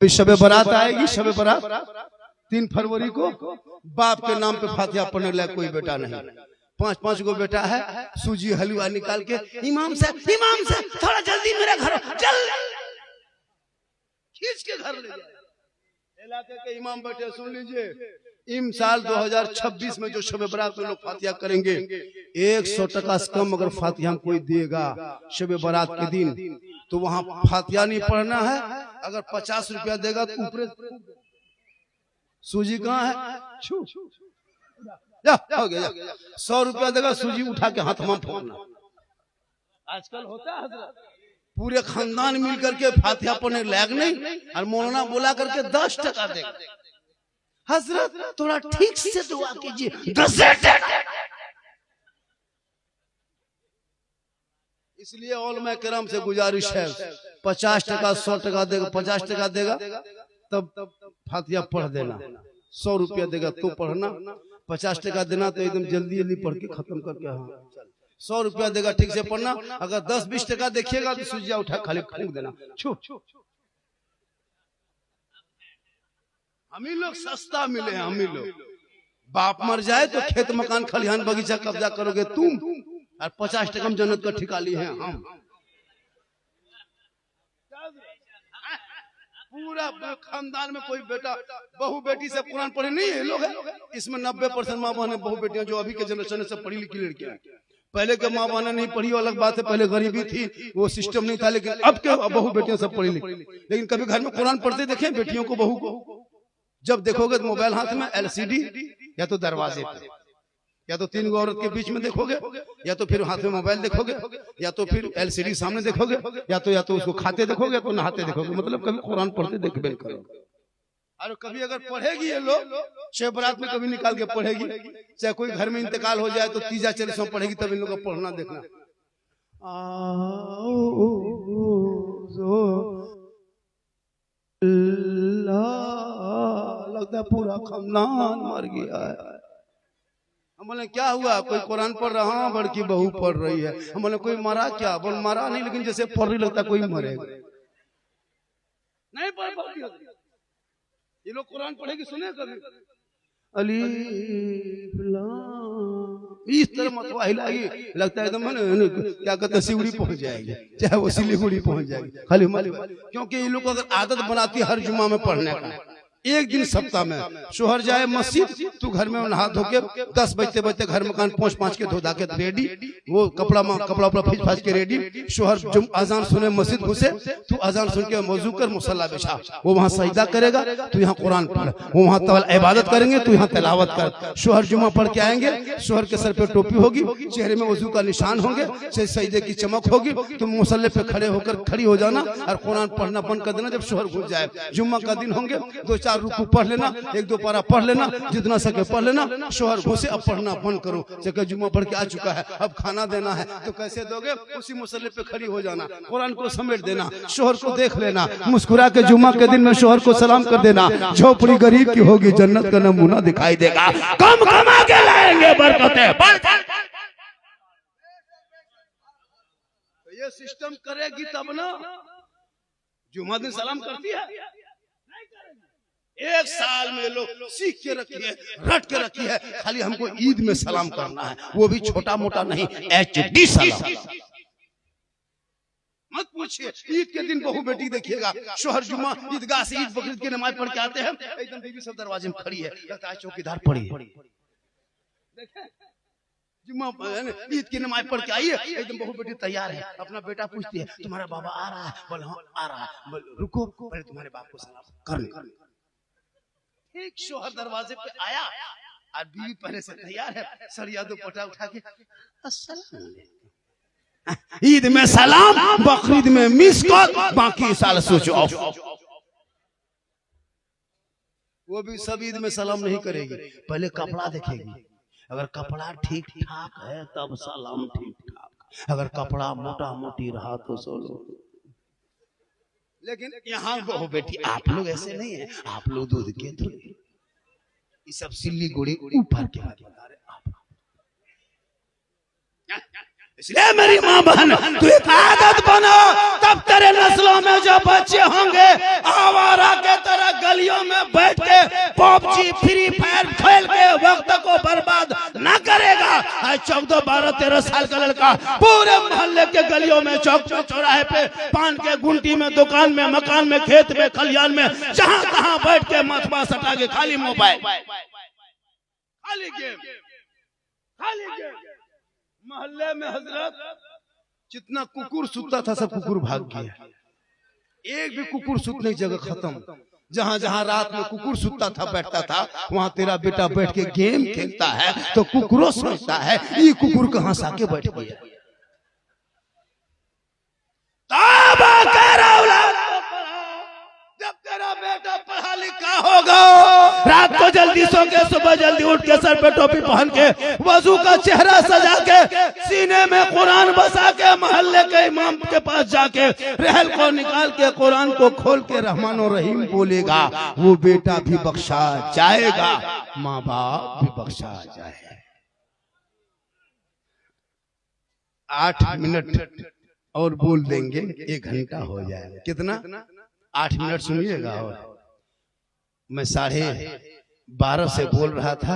शबे बारात आएगी। शबे बारात 3 फरवरी को। बाप के नाम पे फातिहा पढ़ने लायक कोई बेटा नहीं। 5-5 गो बेटा है। सूजी हलवा निकाल के इमाम से थोड़ा जल्दी मेरे घर चल, खींच के घर ले जाए। इलाके के इमाम बैठे, सुन लीजिए, इम साल 2026 में जो शबे बारात में लोग फातिहा करेंगे, 100 टका से कम अगर फातिहा कोई देगा शबे बारात के दिन, तो वहां फातिहा नहीं पढ़ना है। अगर 50 रुपया देगा तो ऊपर सूजी कहाँ है, हो गया। 100 रुपया देगा, सूजी उठा के हाथ में फोड़ना। आजकल होता है पूरे खानदान मिल करके फातिहा पढ़ने लायक नहीं, और मौलाना बोला करके 10 टका देगा। हजरत थोड़ा ठीक से दुआ कीजिए, 10 टका। इसलिए औलमा किराम से गुजारिश है, 50 टका 100 टका देगा, 50 टका देगा तब फातिहा पढ़ देना। 100 रुपया देगा तो पढ़ना, 50 टका देना तो एकदम जल्दी जल्दी पढ़ के खत्म करके। हाँ, 100 रुपया देगा ठीक से पढ़ना। अगर 10-20 टका देखिएगा तो सूजिया उठा खाली फूंक देना। हम ही लोग सस्ता मिले हैं। हम ही लोग, बाप मर जाए तो खेत मकान खलिहान बगीचा कब्जा करोगे तुम, और 50 टका में जन्नत का ठिका लिए हैं हम। पूरा खानदान में कोई बेटा बहू बेटी से कुरान पढ़े नहीं है लोग है। इसमें 90% माँ बहन बहू बेटियां जो अभी के जनरेशन से पढ़ी लिखी लड़कियां। पहले के माँ बहन नहीं पढ़ी अलग बात है, पहले गरीबी थी, वो सिस्टम नहीं था। लेकिन अब के बहू बेटियां सब पढ़ी लिखी। लेकिन कभी घर में कुरान पढ़ते देखे बेटियों को, बहू को? जब देखोगे तो मोबाइल हाथ में, LCD, या तो दरवाजे पे, या तो 3 गो औरत के बीच में देखोगे, या तो फिर हाथ में मोबाइल देखोगे, या तो फिर LCD सामने देखोगे, या तो उसको खाते देखोगे, तो नहाते देखोगे। मतलब कभी कुरान पढ़ते देखबे नहीं करोगे। और कभी अगर पढ़ेगी ये लोग, शब बारात में कभी निकाल के पढ़ेगी, चाहे कोई घर में इंतकाल हो जाए तो तीजा चरिसों पढ़ेगी, तब इन लोगों का पढ़ना देखना। लगता है पूरा खानदान मर गया है। हम बोले क्या हुआ? कोई कुरान पढ़ रहा, बड़की बहू पढ़ रही है। हम बोले कोई मरा क्या? बोल मरा नहीं, लेकिन जैसे पढ़ रही लगता कोई मरेगा। नहीं पढ़ पाती ये लोग। कुरान पढ़ेगी सुने कभी? अलीफ लाम, इस तरह मतवा हिलाएगी, लगता है एकदम क्या कहते हैं सिवड़ी पहुंच जाएगी, चाहे वो सिलीगुड़ी पहुंच जाएगी खाली मालूम। क्योंकि ये लोग अगर आदत बनाती है हर जुमा में पढ़ने का, एक दिन सप्ताह में शोहर जाए मस्जिद, तू घर में नहा धो के 10 बजते घर मकान पहुंच 5 के धो धा के रेडी, वो कपड़ा फीच फाच के रेडी। शोहर अजान सुने मस्जिद घुसे, तू अजान सुन के वजू कर, मुसल्ला बिछा, वो वहां सजदा करेगा, तू यहाँ कुरान पढ़। वो वहां इबादत करेंगे, तू यहाँ तिलावत कर। शोहर जुमा पढ़ के आएंगे, शोहर के सर पे टोपी होगी, चेहरे में वजू का निशान होंगे, सजदे की चमक होगी। तुम मुसल्ले पे खड़ी हो जाना और कुरान पढ़ना बंद कर देना। जब शोहर घुस जाए, जुम्मा का दिन होंगे, 2-4 रुकू पढ़ लेना, 1-2 पारा पढ़ लेना, जितना सके पढ़ लेना। शोहर घुसे, अब पढ़ना बंद करो। जगह जुम्मा पढ़ के आ चुका है, अब खाना देना है, तो कैसे दोगे? उसी मुसल्ले पे खड़ी हो जाना, कुरान को समेट देना, शोहर को देख लेना, मुस्कुरा के जुम्मा के दिन में शोहर को सलाम कर देना। झोपड़ी गरीब की होगी, जन्नत का नमूना दिखाई देगा। कम कमा के लाएंगे बरकतें। ये सिस्टम करेगी तब ना। जुम्मा दिन सलाम करती है, 1 साल में लोग सीख के रखी है, रट के रखी है, खाली हमको ईद में सलाम करना है, वो भी छोटा मोटा नहीं, HD सलाम। मत पूछिए, ईद के दिन बहू बेटी देखिएगा, शोहर जुम्मा ईदगाह से ईद बकरीद की नमाज पढ़ के आते हैं, एकदम बीवी सब दरवाजे में खड़ी है, लगता है चौकीदार पड़ी है। जुम्मा ईद की नमाज पढ़ के आई है, एकदम बहू बेटी तैयार है। अपना बेटा पूछती है, तुम्हारा बाबा आ रहा है? बोल हाँ आ रहा है। बोल रुको, पहले तुम्हारे बाप को सलाम कर ले। एक शोहर दरवाजे पे आया और बीवी पहले से तैयार है, सरिया दुपट्टा उठा के ईद में सलाम, बकरीद में मिस कॉल, बाकी साल स्विच ऑफ। वो भी सब ईद में सलाम नहीं करेगी, पहले कपड़ा देखेगी। अगर कपड़ा ठीक ठाक है तब सलाम ठीक ठाक, अगर कपड़ा मोटा मोटी रहा तो सोलो। लेकिन यहाँ बहू बेटी आप लोग ऐसे नहीं है, आप लोग दूध के दूध, ये सब सिल्ली गुड़ी ऊपर के बता रहे आप। इसलिए मेरी माँ बहन, तू एक आदत बना, तब तेरे नस्लों में जो बच्चे होंगे आवारा के गलियों में बैठ के पबजी फ्री फायर खेल के वक्त को बर्बाद ना करेगा। 14, 12, 13 साल का लड़का पूरे मोहल्ले के गलियों में, चौक चौराहे पे, पान के गुंटी में, दुकान में, मकान में, खेत में, खलियान में, जहां तहां बैठ के मथवा सटा के खाली मोबाइल, खाली गेम, खाली गेम। मोहल्ले में हजरत जितना कुकुर सुतता था सब कुकुर भाग गया। एक भी कुकुर सुतने की जगह खत्म। जहां जहां रात में कुकुर सुतता था, बैठता था, वहां तेरा बेटा बैठ के गेम खेलता है तो कुकुरों सोचता है ये कुकुर कहां से आके बैठ गया। जब तेरा बेटा पढ़ा लिखा होगा, रात को जल्दी सो के सुबह जल्दी उठ के सर पे टोपी पहन के वजू का चेहरा सजा के सीने में कुरान बसा के मोहल्ले के इमाम के पास जाके रहल को निकाल के कुरान को खोल के रहमान और रहीम बोलेगा, वो बेटा भी बख्शा जाएगा, माँ बाप भी बख्शा जाएगा। 8 मिनट और बोल देंगे 1 घंटा हो जाएगा। कितना? 8 मिनट सुनिएगा। और मैं 12:30 से बोल रहा था,